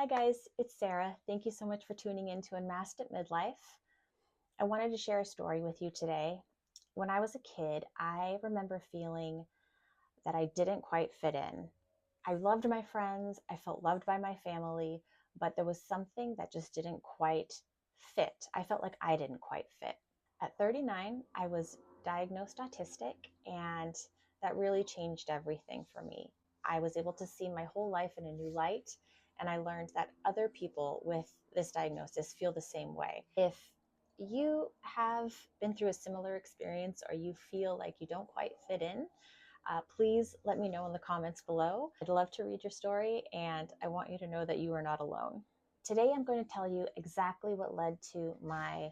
Hi guys, it's Sara. Thank you so much for tuning in to Unmasked at Midlife. I wanted to share a story with you today. When I was a kid, I remember feeling that I didn't quite fit in. I loved my friends, I felt loved by my family, but there was something that just didn't quite fit. I felt like I didn't quite fit. At 39, I was diagnosed autistic, and that really changed everything for me. I was able to see my whole life in a new light, and I learned that other people with this diagnosis feel the same way. If you have been through a similar experience or you feel like you don't quite fit in, please let me know in the comments below. I'd love to read your story, and I want you to know that you are not alone. Today, I'm going to tell you exactly what led to my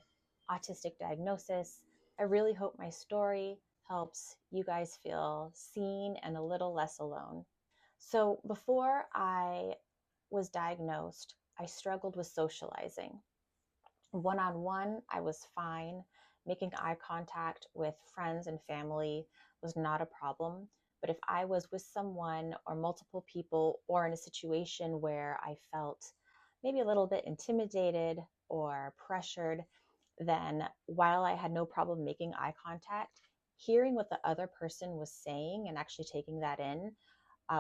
autistic diagnosis. I really hope my story helps you guys feel seen and a little less alone. So before I was diagnosed, I struggled with socializing. One-on-one, I was fine. Making eye contact with friends and family was not a problem. But if I was with someone or multiple people or in a situation where I felt maybe a little bit intimidated or pressured, then while I had no problem making eye contact, hearing what the other person was saying and actually taking that in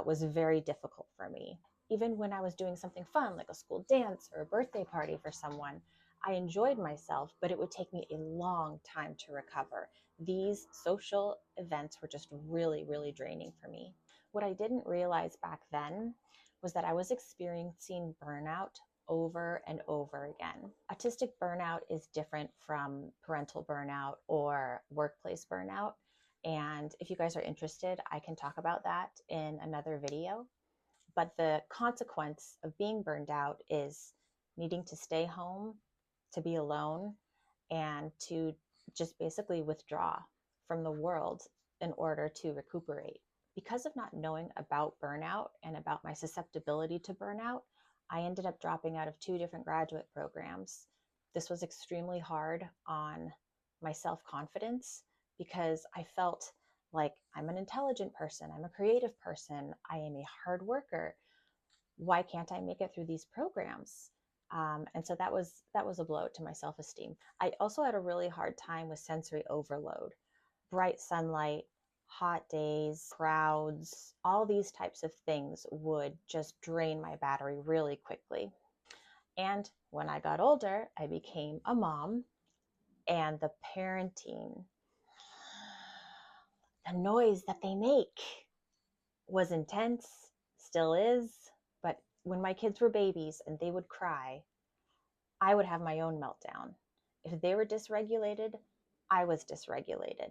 was very difficult for me. Even when I was doing something fun, like a school dance or a birthday party for someone, I enjoyed myself, but it would take me a long time to recover. These social events were just really, really draining for me. What I didn't realize back then was that I was experiencing burnout over and over again. Autistic burnout is different from parental burnout or workplace burnout. And if you guys are interested, I can talk about that in another video. But the consequence of being burned out is needing to stay home, to be alone, and to just basically withdraw from the world in order to recuperate. Because of not knowing about burnout and about my susceptibility to burnout, I ended up dropping out of 2 different graduate programs. This was extremely hard on my self-confidence because I felt like I'm an intelligent person, I'm a creative person, I am a hard worker. Why can't I make it through these programs? And so that was a blow to my self-esteem. I also had a really hard time with sensory overload. Bright sunlight, hot days, crowds, all these types of things would just drain my battery really quickly. And when I got older, I became a mom, and the parenting, the noise that they make was intense, still is. But when my kids were babies and they would cry, I would have my own meltdown. If they were dysregulated, I was dysregulated.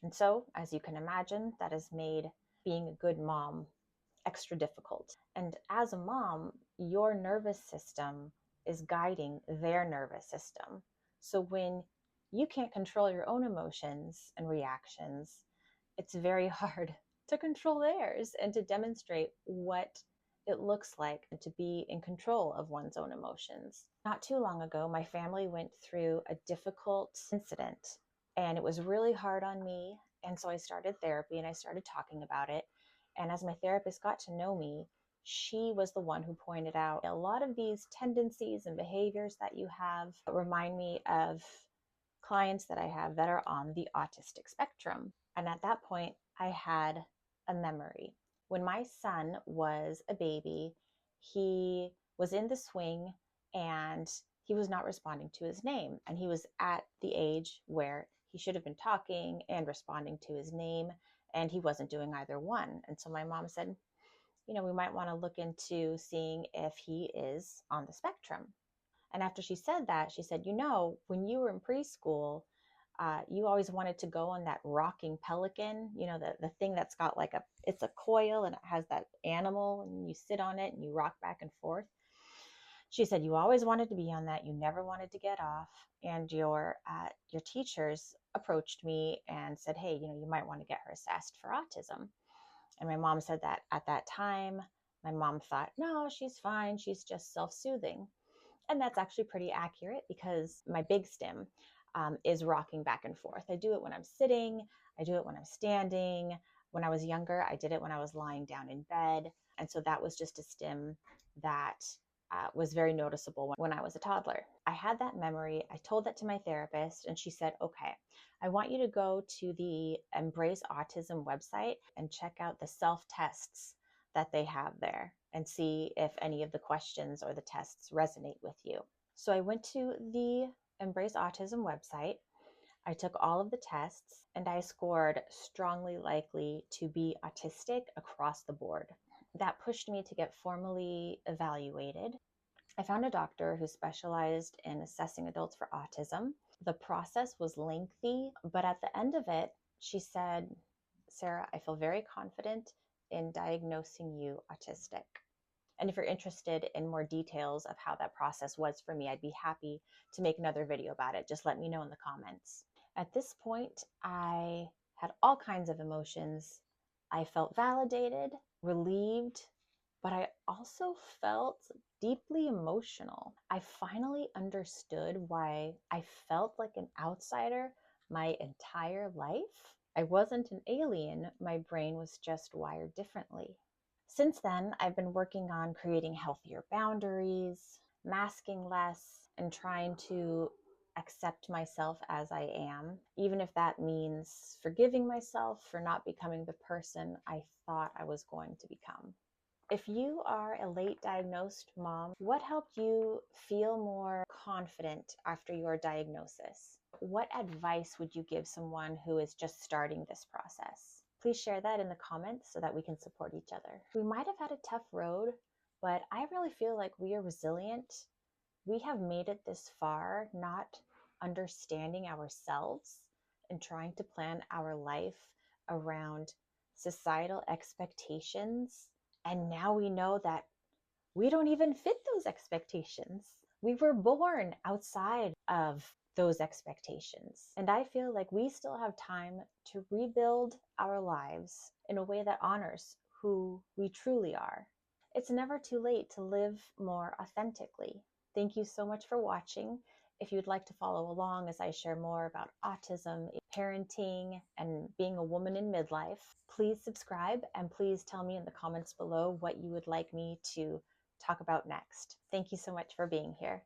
And so, as you can imagine, that has made being a good mom extra difficult. And as a mom, your nervous system is guiding their nervous system. So when you can't control your own emotions and reactions, it's very hard to control theirs and to demonstrate what it looks like to be in control of one's own emotions. Not too long ago, my family went through a difficult incident, and it was really hard on me. And so I started therapy and I started talking about it. And as my therapist got to know me, she was the one who pointed out a lot of these tendencies and behaviors that you have remind me of clients that I have that are on the autistic spectrum. And at that point, I had a memory. When my son was a baby, he was in the swing and he was not responding to his name. And he was at the age where he should have been talking and responding to his name, and he wasn't doing either one. And so my mom said, we might want to look into seeing if he is on the spectrum. And after she said that, she said, when you were in preschool, you always wanted to go on that rocking pelican, the thing that's got it's a coil and it has that animal and you sit on it and you rock back and forth. She said, you always wanted to be on that. You never wanted to get off. And your teachers approached me and said, hey, you might want to get her assessed for autism. And my mom said that at that time, my mom thought, no, she's fine. She's just self-soothing. And that's actually pretty accurate because my big stim is rocking back and forth. I do it when I'm sitting. I do it when I'm standing. When I was younger, I did it when I was lying down in bed. And so that was just a stim that was very noticeable when I was a toddler. I had that memory. I told that to my therapist, and she said, okay, I want you to go to the Embrace Autism website and check out the self tests that they have there and see if any of the questions or the tests resonate with you. So I went to the Embrace Autism website. I took all of the tests and I scored strongly likely to be autistic across the board. That pushed me to get formally evaluated. I found a doctor who specialized in assessing adults for autism. The process was lengthy, but at the end of it, she said, Sarah, I feel very confident in diagnosing you autistic. And if you're interested in more details of how that process was for me, I'd be happy to make another video about it. Just let me know in the comments. At this point, I had all kinds of emotions. I felt validated, relieved, but I also felt deeply emotional. I finally understood why I felt like an outsider my entire life. I wasn't an alien, my brain was just wired differently. Since then, I've been working on creating healthier boundaries, masking less, and trying to accept myself as I am, even if that means forgiving myself for not becoming the person I thought I was going to become. If you are a late diagnosed mom, what helped you feel more confident after your diagnosis? What advice would you give someone who is just starting this process? Please share that in the comments so that we can support each other. We might have had a tough road, but I really feel like we are resilient. We have made it this far, not understanding ourselves and trying to plan our life around societal expectations. And now we know that we don't even fit those expectations. We were born outside of those expectations. And I feel like we still have time to rebuild our lives in a way that honors who we truly are. It's never too late to live more authentically. Thank you so much for watching. If you'd like to follow along as I share more about autism, parenting, and being a woman in midlife, please subscribe and please tell me in the comments below what you would like me to talk about next. Thank you so much for being here.